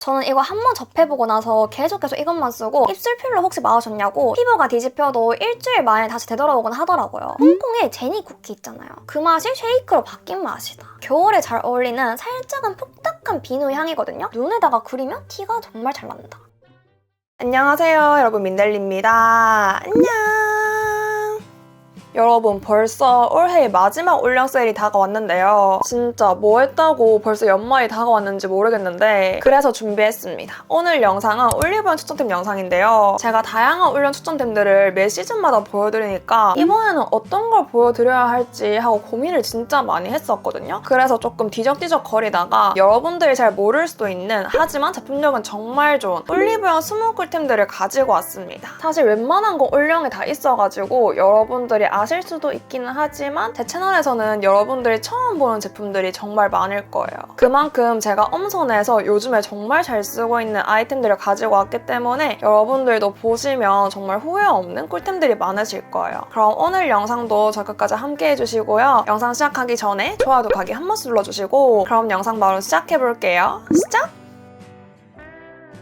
저는 이거 한 번 접해보고 나서 계속 이것만 쓰고 입술 필러 혹시 맞으셨냐고 피부가 뒤집혀도 일주일 만에 다시 되돌아오곤 하더라고요. 홍콩의 제니 쿠키 있잖아요. 그 맛이 쉐이크로 바뀐 맛이다. 겨울에 잘 어울리는 살짝은 푹딱한 비누 향이거든요. 눈에다가 그리면 티가 정말 잘 난다. 안녕하세요, 여러분. 민델리입니다. 안녕. 여러분, 벌써 올해의 마지막 올영 세일이 다가왔는데요. 진짜 뭐 했다고 벌써 연말이 다가왔는지 모르겠는데 그래서 준비했습니다. 오늘 영상은 올리브영 추천템 영상인데요. 제가 다양한 올영 추천템들을 매 시즌마다 보여드리니까 이번에는 어떤 걸 보여드려야 할지 하고 고민을 진짜 많이 했었거든요. 그래서 조금 뒤적뒤적 거리다가 여러분들이 잘 모를 수도 있는 하지만 제품력은 정말 좋은 올리브영 스무 꿀템들을 가지고 왔습니다. 사실 웬만한 거 올영에 다 있어가지고 여러분들이 아실 수도 있기는 하지만 제 채널에서는 여러분들이 처음 보는 제품들이 정말 많을 거예요. 그만큼 제가 엄선해서 요즘에 정말 잘 쓰고 있는 아이템들을 가지고 왔기 때문에 여러분들도 보시면 정말 후회 없는 꿀템들이 많으실 거예요. 그럼 오늘 영상도 저 끝까지 함께 해주시고요. 영상 시작하기 전에 좋아요, 구독하기 한 번씩 눌러주시고 그럼 영상 바로 시작해볼게요. 시작!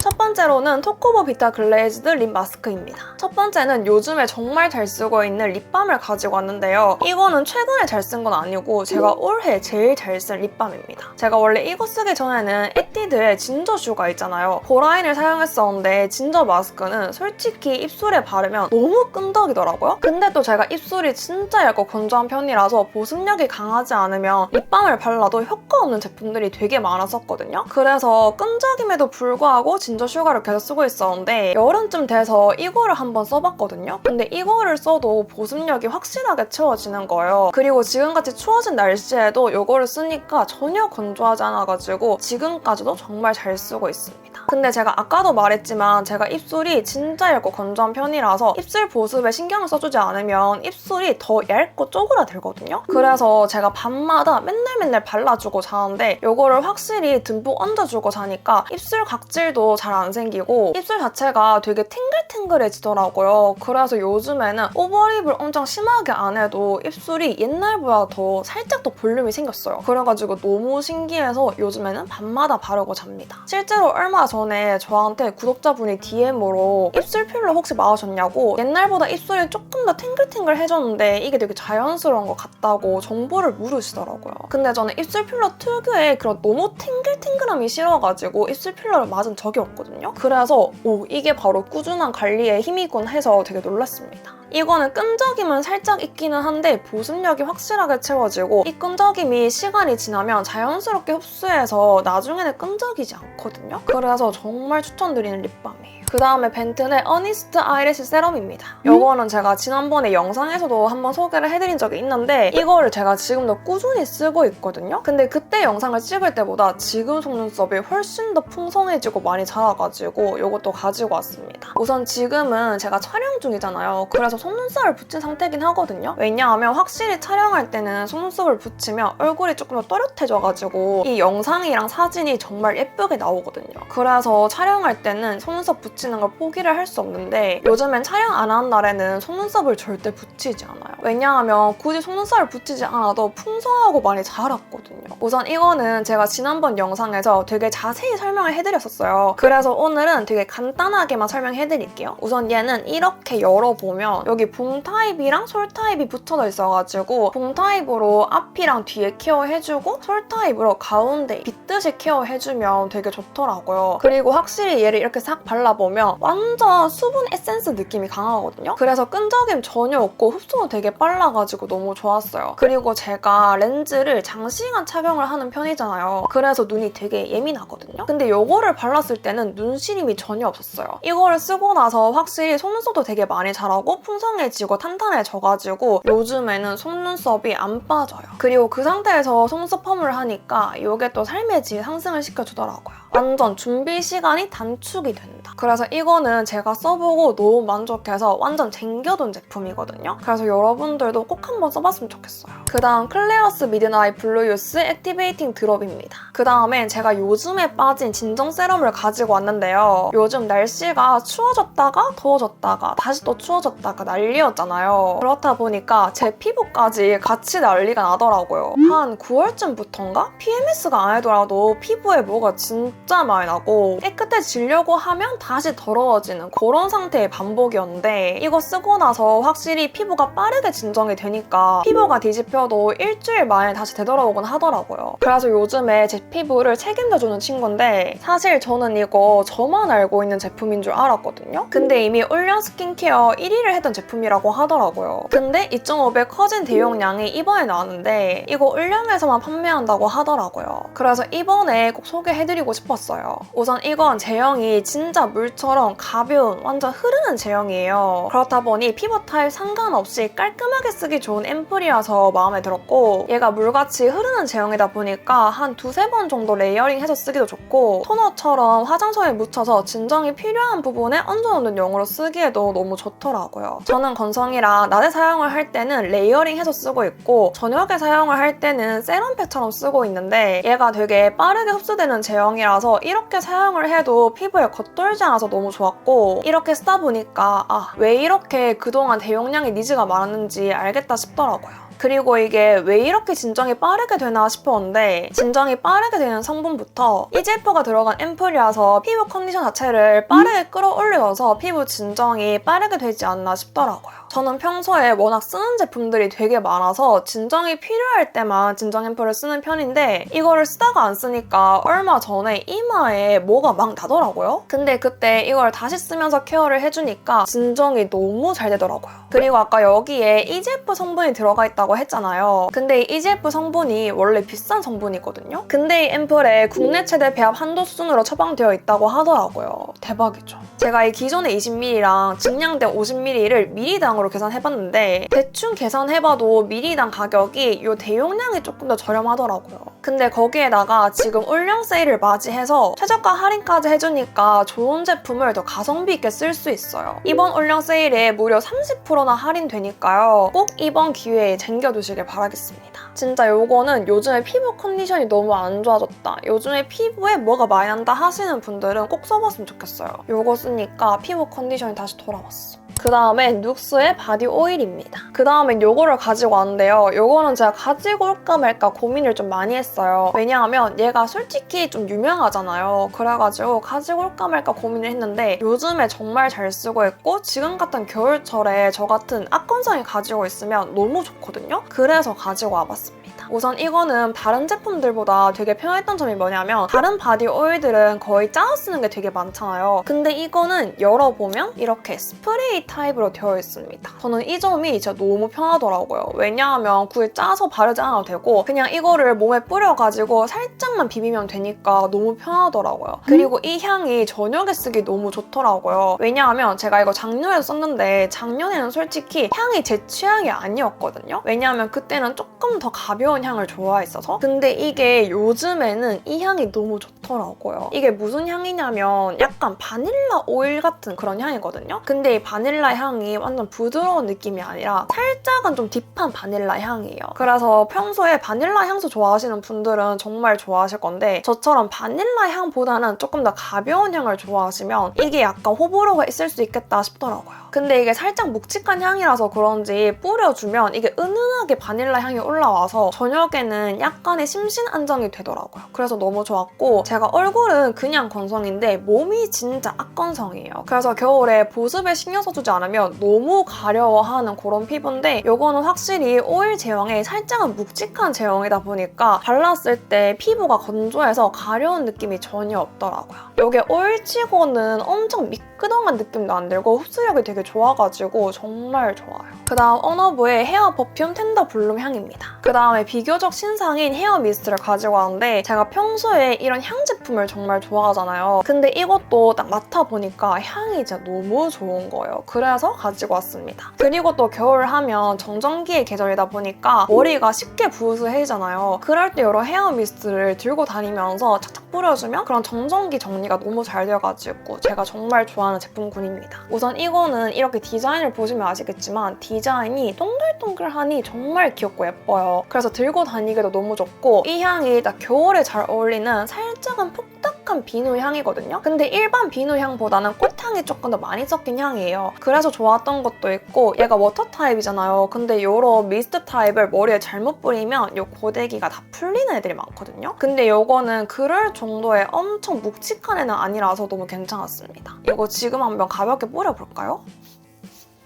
첫 번째로는 토코버 비타 글레이즈드 립 마스크입니다. 첫 번째는 요즘에 정말 잘 쓰고 있는 립밤을 가지고 왔는데요. 이거는 최근에 잘 쓴 건 아니고 제가 올해 제일 잘 쓴 립밤입니다. 제가 원래 이거 쓰기 전에는 에뛰드의 진저 슈가 있잖아요. 보라인을 사용했었는데 진저 마스크는 솔직히 입술에 바르면 너무 끈적이더라고요. 근데 또 제가 입술이 진짜 얇고 건조한 편이라서 보습력이 강하지 않으면 립밤을 발라도 효과 없는 제품들이 되게 많았었거든요. 그래서 끈적임에도 불구하고 진저 슈가를 계속 쓰고 있었는데 여름쯤 돼서 이거를 한번 써봤거든요. 근데 이거를 써도 보습력이 확실하게 채워지는 거예요. 그리고 지금같이 추워진 날씨에도 이거를 쓰니까 전혀 건조하지 않아가지고 지금까지도 정말 잘 쓰고 있습니다. 근데 제가 아까도 말했지만 제가 입술이 진짜 얇고 건조한 편이라서 입술 보습에 신경을 써주지 않으면 입술이 더 얇고 쪼그라들거든요. 그래서 제가 밤마다 맨날 발라주고 자는데 이거를 확실히 듬뿍 얹어주고 자니까 입술 각질도 잘 안 생기고 입술 자체가 되게 탱글탱글해지더라고요. 그래서 요즘에는 오버립을 엄청 심하게 안 해도 입술이 옛날보다 더 살짝 더 볼륨이 생겼어요. 그래가지고 너무 신기해서 요즘에는 밤마다 바르고 잡니다. 실제로 얼마 전에 저한테 구독자분이 DM으로 입술 필러 혹시 맞으셨냐고 옛날보다 입술이 조금 더 탱글탱글해졌는데 이게 되게 자연스러운 것 같다고 정보를 물으시더라고요. 근데 저는 입술 필러 특유의 그런 너무 탱글탱글함이 싫어가지고 입술 필러를 맞은 적이 없거든요. 그래서 이게 바로 꾸준한 관리의 힘이군 해서 되게 놀랐습니다. 이거는 끈적임은 살짝 있기는 한데 보습력이 확실하게 채워지고 이 끈적임이 시간이 지나면 자연스럽게 흡수해서 나중에는 끈적이지 않거든요. 그래서 정말 추천드리는 립밤이에요. 그 다음에 벤튼의 어니스트 아이래쉬 세럼입니다. 이거는 제가 지난번에 영상에서도 한번 소개를 해드린 적이 있는데 이거를 제가 지금도 꾸준히 쓰고 있거든요. 근데 그때 영상을 찍을 때보다 지금 속눈썹이 훨씬 더 풍성해지고 많이 자라가지고 이것도 가지고 왔습니다. 우선 지금은 제가 촬영 중이잖아요. 그래서 속눈썹을 붙인 상태긴 하거든요. 왜냐하면 확실히 촬영할 때는 속눈썹을 붙이면 얼굴이 조금 더 또렷해져가지고 이 영상이랑 사진이 정말 예쁘게 나오거든요. 그래서 촬영할 때는 속눈썹 붙이는 걸 포기를 할 수 없는데 요즘엔 촬영 안 하는 날에는 속눈썹을 절대 붙이지 않아요. 왜냐하면 굳이 속눈썹을 붙이지 않아도 풍성하고 많이 자랐거든요. 우선 이거는 제가 지난번 영상에서 되게 자세히 설명을 해드렸었어요. 그래서 오늘은 되게 간단하게만 설명해드릴게요. 우선 얘는 이렇게 열어보면 여기 봄 타입이랑 솔 타입이 붙여져 있어가지고 봄 타입으로 앞이랑 뒤에 케어해주고 솔 타입으로 가운데 빗듯이 케어해주면 되게 좋더라고요. 그리고 확실히 얘를 이렇게 싹 발라보면 완전 수분 에센스 느낌이 강하거든요. 그래서 끈적임 전혀 없고 흡수도 되게 빨라가지고 너무 좋았어요. 그리고 제가 렌즈를 장시간 착용을 하는 편이잖아요. 그래서 눈이 되게 예민하거든요. 근데 이거를 발랐을 때는 눈 시림이 전혀 없었어요. 이거를 쓰고 나서 확실히 속눈썹도 되게 많이 자라고 풍성해지고 탄탄해져가지고 요즘에는 속눈썹이 안 빠져요. 그리고 그 상태에서 속눈썹 펌을 하니까 이게 또 삶의 질 상승을 시켜주더라고요. 완전 준비 시간이 단축이 된다. 그래서 이거는 제가 써보고 너무 만족해서 완전 쟁겨둔 제품이거든요. 그래서 여러분들도 꼭 한번 써봤으면 좋겠어요. 그 다음 클레어스 미드나잇 블루유스 액티베이팅 드롭입니다. 그 다음엔 제가 요즘에 빠진 진정 세럼을 가지고 왔는데요. 요즘 날씨가 추워졌다가 더워졌다가 다시 또 추워졌다가 난리였잖아요. 그렇다 보니까 제 피부까지 같이 난리가 나더라고요. 한 9월쯤부터인가? PMS가 아니더라도 피부에 뭐가 진짜 많이 나고 깨끗해지려고 하면 다시 더러워지는 그런 상태의 반복이었는데 이거 쓰고 나서 확실히 피부가 빠르게 진정이 되니까 피부가 뒤집혀도 일주일 만에 다시 되돌아오곤 하더라고요. 그래서 요즘에 제 피부를 책임져주는 친구인데 사실 저는 이거 저만 알고 있는 제품인 줄 알았거든요. 근데 이미 올영 스킨케어 1위를 했던 제품이라고 하더라고요. 근데 2.5배 커진 대용량이 이번에 나왔는데 이거 올영에서만 판매한다고 하더라고요. 그래서 이번에 꼭 소개해드리고 싶었어요. 우선 이건 제형이 진짜 물처럼 가벼운 완전 흐르는 제형이에요. 그렇다 보니 피부 타입 상관없이 깔끔하게 쓰기 좋은 앰플이라서 마음에 들었고 얘가 물같이 흐르는 제형이다 보니까 한 두세 번 정도 레이어링해서 쓰기도 좋고 토너처럼 화장솜에 묻혀서 진정이 필요한 부분에 얹어놓는 용으로 쓰기에도 너무 좋더라고요. 저는 건성이라 낮에 사용을 할 때는 레이어링해서 쓰고 있고 저녁에 사용을 할 때는 세럼팩처럼 쓰고 있는데 얘가 되게 빠르게 흡수되는 제형이라서 이렇게 사용을 해도 피부에 겉돌지 않아서 너무 좋았고 이렇게 쓰다 보니까 왜 이렇게 그동안 대용량의 니즈가 많았는지 알겠다 싶더라고요. 그리고 이게 왜 이렇게 진정이 빠르게 되나 싶었는데 진정이 빠르게 되는 성분부터 EGF가 들어간 앰플이라서 피부 컨디션 자체를 빠르게 끌어올려서 피부 진정이 빠르게 되지 않나 싶더라고요. 저는 평소에 워낙 쓰는 제품들이 되게 많아서 진정이 필요할 때만 진정 앰플을 쓰는 편인데 이거를 쓰다가 안 쓰니까 얼마 전에 이마에 뭐가 막 나더라고요. 근데 그때 이걸 다시 쓰면서 케어를 해주니까 진정이 너무 잘 되더라고요. 그리고 아까 여기에 EGF 성분이 들어가 있다고 했잖아요. 근데 이 EGF 성분이 원래 비싼 성분이거든요. 근데 이 앰플에 국내 최대 배합 한도 수준으로 처방되어 있다고 하더라고요. 대박이죠. 제가 이 기존의 20ml랑 증량된 50ml를 ml당으로 계산해봤는데 대충 계산해봐도 ml당 가격이 이 대용량이 조금 더 저렴하더라고요. 근데 거기에다가 지금 올영 세일을 맞이해서 최저가 할인까지 해주니까 좋은 제품을 더 가성비 있게 쓸 수 있어요. 이번 올영 세일에 무려 30%나 할인되니까요. 꼭 이번 기회에 챙겨두시길 바라겠습니다. 진짜 요거는 요즘에 피부 컨디션이 너무 안 좋아졌다. 요즘에 피부에 뭐가 많이 난다 하시는 분들은 꼭 써봤으면 좋겠어요. 요거 쓰니까 피부 컨디션이 다시 돌아왔어. 그 다음엔 눅스의 바디 오일입니다. 그 다음엔 요거를 가지고 왔는데요. 요거는 제가 가지고 올까 말까 고민을 좀 많이 했어요. 왜냐하면 얘가 솔직히 좀 유명하잖아요. 그래가지고 가지고 올까 말까 고민을 했는데 요즘에 정말 잘 쓰고 있고 지금 같은 겨울철에 저 같은 악건성이 가지고 있으면 너무 좋거든요. 그래서 가지고 와봤습니다. 우선 이거는 다른 제품들보다 되게 편했던 점이 뭐냐면 다른 바디 오일들은 거의 짜서 쓰는 게 되게 많잖아요. 근데 이거는 열어보면 이렇게 스프레이 타입으로 되어 있습니다. 저는 이 점이 진짜 너무 편하더라고요. 왜냐하면 굳이 짜서 바르지 않아도 되고 그냥 이거를 몸에 뿌려가지고 살짝만 비비면 되니까 너무 편하더라고요. 그리고 이 향이 저녁에 쓰기 너무 좋더라고요. 왜냐하면 제가 이거 작년에 썼는데 작년에는 솔직히 향이 제 취향이 아니었거든요. 왜냐하면 그때는 조금 더 가벼운 향을 좋아했어서. 근데 이게 요즘에는 이 향이 너무 좋더라고요. 이게 무슨 향이냐면 약간 바닐라 오일 같은 그런 향이거든요. 근데 이 바닐라 향이 완전 부드러운 느낌이 아니라 살짝은 좀 딥한 바닐라 향이에요. 그래서 평소에 바닐라 향수 좋아하시는 분들은 정말 좋아하실 건데 저처럼 바닐라 향보다는 조금 더 가벼운 향을 좋아하시면 이게 약간 호불호가 있을 수 있겠다 싶더라고요. 근데 이게 살짝 묵직한 향이라서 그런지 뿌려주면 이게 은은하게 바닐라 향이 올라와서 저녁에는 약간의 심신 안정이 되더라고요. 그래서 너무 좋았고 제가 얼굴은 그냥 건성인데 몸이 진짜 악건성이에요. 그래서 겨울에 보습에 신경 써주지 않으면 너무 가려워하는 그런 피부인데 이거는 확실히 오일 제형에 살짝은 묵직한 제형이다 보니까 발랐을 때 피부가 건조해서 가려운 느낌이 전혀 없더라고요. 이게 오일치고는 엄청 미끄덩한 느낌도 안 들고 흡수력이 되게 좋아가지고 정말 좋아요. 그 다음 언어브의 헤어 퍼퓸 텐더 블룸 향입니다. 그 다음에 비교적 신상인 헤어 미스트를 가지고 왔는데 제가 평소에 이런 향 제품을 정말 좋아하잖아요. 근데 이것도 딱 맡아보니까 향이 진짜 너무 좋은 거예요. 그래서 가지고 왔습니다. 그리고 또 겨울 하면 정전기의 계절이다 보니까 머리가 쉽게 부스해지잖아요. 그럴 때 이런 헤어 미스트를 들고 다니면서 착착 싹 뿌려주면 그런 정전기 정리가 너무 잘 돼가지고 제가 정말 좋아하는 제품군입니다. 우선 이거는 이렇게 디자인을 보시면 아시겠지만 디자인이 동글동글하니 정말 귀엽고 예뻐요. 그래서 들고 다니기도 너무 좋고 이 향이 딱 겨울에 잘 어울리는 살짝은 푹딱한 비누 향이거든요. 근데 일반 비누 향보다는 꽃향이 조금 더 많이 섞인 향이에요. 그래서 좋았던 것도 있고 얘가 워터 타입이잖아요. 근데 이런 미스트 타입을 머리에 잘못 뿌리면 이 고데기가 다 풀리는 애들이 많거든요. 근데 이거는 그럴 정도의 엄청 묵직한 애는 아니라서 너무 괜찮았습니다. 이거 지금 한번 가볍게 뿌려볼까요?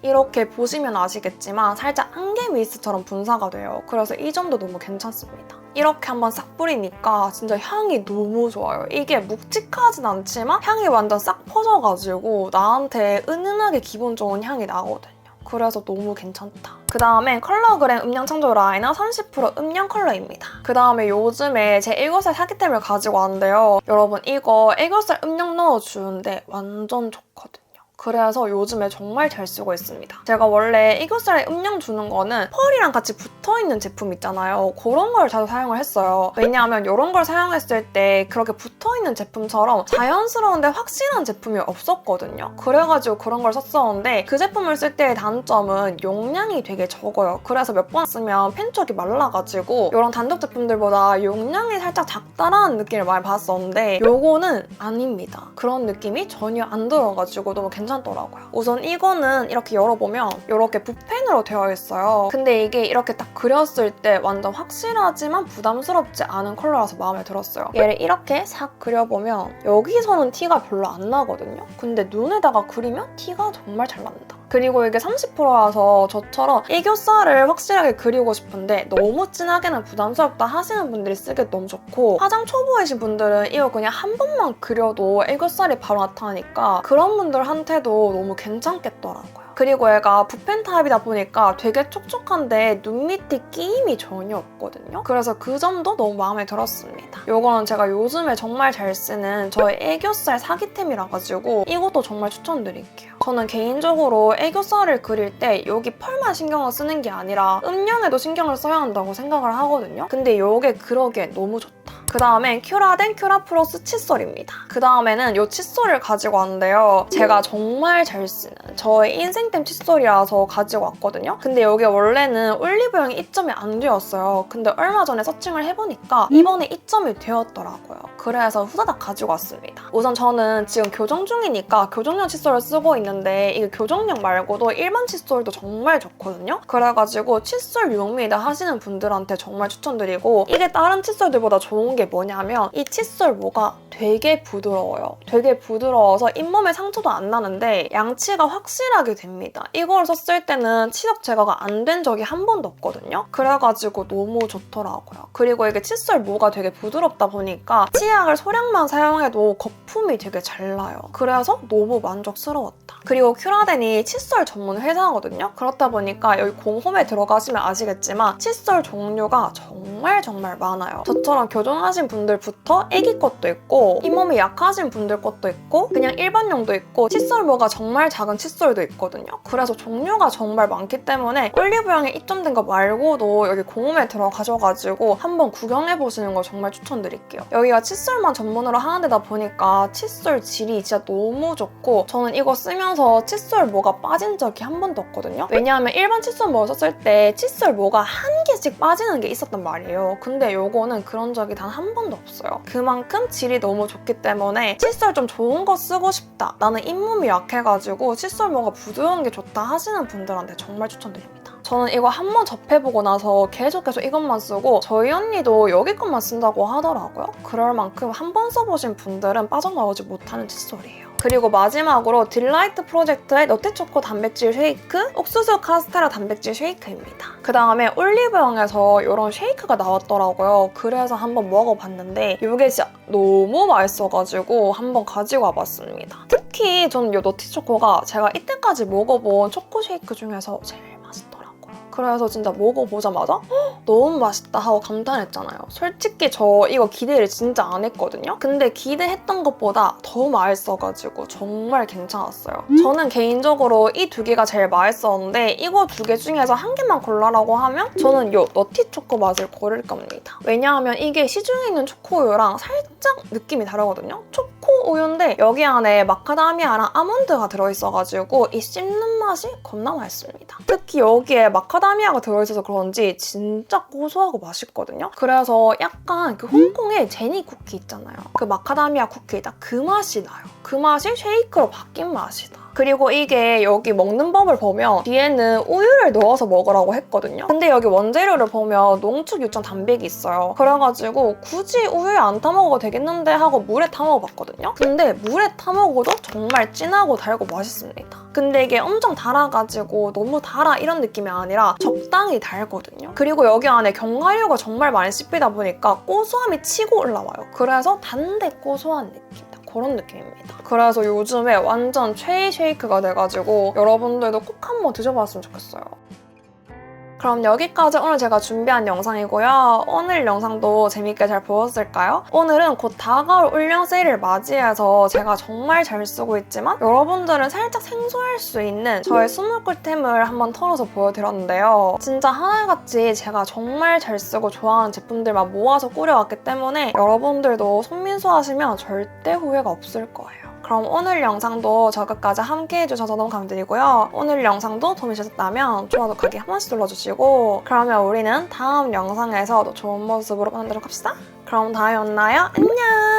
이렇게 보시면 아시겠지만 살짝 안개 미스트처럼 분사가 돼요. 그래서 이 점도 너무 괜찮습니다. 이렇게 한번 싹 뿌리니까 진짜 향이 너무 좋아요. 이게 묵직하진 않지만 향이 완전 싹 퍼져가지고 나한테 은은하게 기분 좋은 향이 나거든요. 그래서 너무 괜찮다. 그 다음에 컬러그램 음영 창조 라이너 30% 음영 컬러입니다. 그 다음에 요즘에 제 애교살 사기템을 가지고 왔는데요. 여러분 이거 애교살 음영 넣어주는데 완전 좋거든요. 그래서 요즘에 정말 잘 쓰고 있습니다. 제가 원래 애교살에 음영 주는 거는 펄이랑 같이 붙어있는 제품 있잖아요. 그런 걸 자주 사용을 했어요. 왜냐하면 이런 걸 사용했을 때 그렇게 붙어있는 제품처럼 자연스러운데 확실한 제품이 없었거든요. 그래가지고 그런 걸 썼었는데 그 제품을 쓸 때의 단점은 용량이 되게 적어요. 그래서 몇 번 쓰면 펜 쪽이 말라가지고 이런 단독 제품들보다 용량이 살짝 작다라는 느낌을 많이 받았었는데 요거는 아닙니다. 그런 느낌이 전혀 안 들어가지고 너무 괜찮더라고요. 우선 이거는 이렇게 열어보면 이렇게 붓펜으로 되어 있어요. 근데 이게 이렇게 딱 그렸을 때 완전 확실하지만 부담스럽지 않은 컬러라서 마음에 들었어요. 얘를 이렇게 싹 그려보면 여기서는 티가 별로 안 나거든요. 근데 눈에다가 그리면 티가 정말 잘 난다. 그리고 이게 30%라서 저처럼 애교살을 확실하게 그리고 싶은데 너무 진하게는 부담스럽다 하시는 분들이 쓰기 너무 좋고 화장 초보이신 분들은 이거 그냥 한 번만 그려도 애교살이 바로 나타나니까 그런 분들한테도 너무 괜찮겠더라고요. 그리고 얘가 붓펜 타입이다 보니까 되게 촉촉한데 눈 밑에 끼임이 전혀 없거든요. 그래서 그 점도 너무 마음에 들었습니다. 이거는 제가 요즘에 정말 잘 쓰는 저의 애교살 사기템이라 가지고 이것도 정말 추천드릴게요. 저는 개인적으로 애교살을 그릴 때 여기 펄만 신경을 쓰는 게 아니라 음영에도 신경을 써야 한다고 생각을 하거든요. 근데 이게 그러기엔 너무 좋다. 그 다음엔 큐라덴 큐라플러스 칫솔입니다. 그 다음에는 이 칫솔을 가지고 왔는데요. 제가 정말 잘 쓰는 저의 인생템 칫솔이라서 가지고 왔거든요. 근데 여기 원래는 올리브영이 입점이 안 되었어요. 근데 얼마 전에 서칭을 해보니까 이번에 입점이 되었더라고요. 그래서 후다닥 가지고 왔습니다. 우선 저는 지금 교정 중이니까 교정용 칫솔을 쓰고 있는데 이게 교정용 말고도 일반 칫솔도 정말 좋거든요. 그래가지고 칫솔 유흥미이다 하시는 분들한테 정말 추천드리고 이게 다른 칫솔들보다 좋은 게 뭐냐면 이 칫솔 모가 되게 부드러워요. 되게 부드러워서 잇몸에 상처도 안 나는데 양치가 확실하게 됩니다. 이걸 썼을 때는 치석 제거가 안 된 적이 한 번도 없거든요. 그래가지고 너무 좋더라고요. 그리고 이게 칫솔 모가 되게 부드럽다 보니까 치약을 소량만 사용해도 거품이 되게 잘 나요. 그래서 너무 만족스러웠다. 그리고 큐라덴이 칫솔 전문 회사거든요. 그렇다 보니까 여기 공홈에 들어가시면 아시겠지만 칫솔 종류가 정말 많아요. 저처럼 교정하신 분들부터 애기 것도 있고 잇몸이 약하신 분들 것도 있고 그냥 일반용도 있고 칫솔모가 정말 작은 칫솔도 있거든요. 그래서 종류가 정말 많기 때문에 올리브영에 입점된 거 말고도 여기 공홈에 들어가셔가지고 한번 구경해보시는 거 정말 추천드릴게요. 여기가 칫솔만 전문으로 하는 데다 보니까 칫솔 질이 진짜 너무 좋고 저는 이거 쓰면서 칫솔모가 빠진 적이 한 번도 없거든요. 왜냐하면 일반 칫솔모 썼을 때 칫솔모가 한 개씩 빠지는 게 있었단 말이에요. 근데 요거는 그런 적이 단 한 번도 없어요. 그만큼 질이 너무 좋기 때문에 칫솔 좀 좋은 거 쓰고 싶다. 나는 잇몸이 약해가지고 칫솔모가 부드러운 게 좋다 하시는 분들한테 정말 추천드립니다. 저는 이거 한 번 접해보고 나서 계속 이것만 쓰고 저희 언니도 여기 것만 쓴다고 하더라고요. 그럴 만큼 한 번 써보신 분들은 빠져나오지 못하는 칫솔이에요. 그리고 마지막으로 딜라이트 프로젝트의 너트초코 단백질 쉐이크, 옥수수 카스테라 단백질 쉐이크입니다. 그 다음에 올리브영에서 이런 쉐이크가 나왔더라고요. 그래서 한번 먹어봤는데 이게 진짜 너무 맛있어가지고 한번 가지고 와봤습니다. 특히 저는 이 너트초코가 제가 이때까지 먹어본 초코 쉐이크 중에서 제일 맛있더라고요. 그래서 진짜 먹어보자마자 너무 맛있다 하고 감탄했잖아요. 솔직히 저 이거 기대를 진짜 안 했거든요. 근데 기대했던 것보다 더 맛있어가지고 정말 괜찮았어요. 저는 개인적으로 이 두 개가 제일 맛있었는데 이거 두 개 중에서 한 개만 골라라고 하면 저는 이 너티 초코 맛을 고를 겁니다. 왜냐하면 이게 시중에 있는 초코우유랑 살짝 느낌이 다르거든요. 초코우유인데 여기 안에 마카다미아랑 아몬드가 들어있어가지고 이 씹는 맛이 겁나 맛있습니다. 특히 여기에 마카다미아가 들어있어서 그런지 진짜 고소하고 맛있거든요. 그래서 약간 그 홍콩의 제니 쿠키 있잖아요. 그 마카다미아 쿠키다. 그 맛이 나요. 그 맛이 쉐이크로 바뀐 맛이다. 그리고 이게 여기 먹는 법을 보면 뒤에는 우유를 넣어서 먹으라고 했거든요. 근데 여기 원재료를 보면 농축 유전 단백이 있어요. 그래가지고 굳이 우유에 안 타먹어도 되겠는데 하고 물에 타먹어봤거든요. 근데 물에 타먹어도 정말 진하고 달고 맛있습니다. 근데 이게 엄청 달아가지고 너무 달아 이런 느낌이 아니라 적당히 달거든요. 그리고 여기 안에 견과류가 정말 많이 씹히다 보니까 고소함이 치고 올라와요. 그래서 단데 고소한 느낌. 그런 느낌입니다. 그래서 요즘에 완전 최애 쉐이크가 돼가지고 여러분들도 꼭 한번 드셔봤으면 좋겠어요. 그럼 여기까지 오늘 제가 준비한 영상이고요. 오늘 영상도 재밌게 잘 보셨을까요? 오늘은 곧 다가올 올영 세일을 맞이해서 제가 정말 잘 쓰고 있지만 여러분들은 살짝 생소할 수 있는 저의 스몰 꿀템을 한번 털어서 보여드렸는데요. 진짜 하나같이 제가 정말 잘 쓰고 좋아하는 제품들만 모아서 꾸려왔기 때문에 여러분들도 손민수 하시면 절대 후회가 없을 거예요. 그럼 오늘 영상도 저 끝까지 함께 해주셔서 너무 감사드리고요. 오늘 영상도 도움이 되셨다면 좋아요, 구독하기 한 번씩 눌러주시고 그러면 우리는 다음 영상에서 더 좋은 모습으로 만나도록 합시다. 그럼 다음에 만나요. 안녕!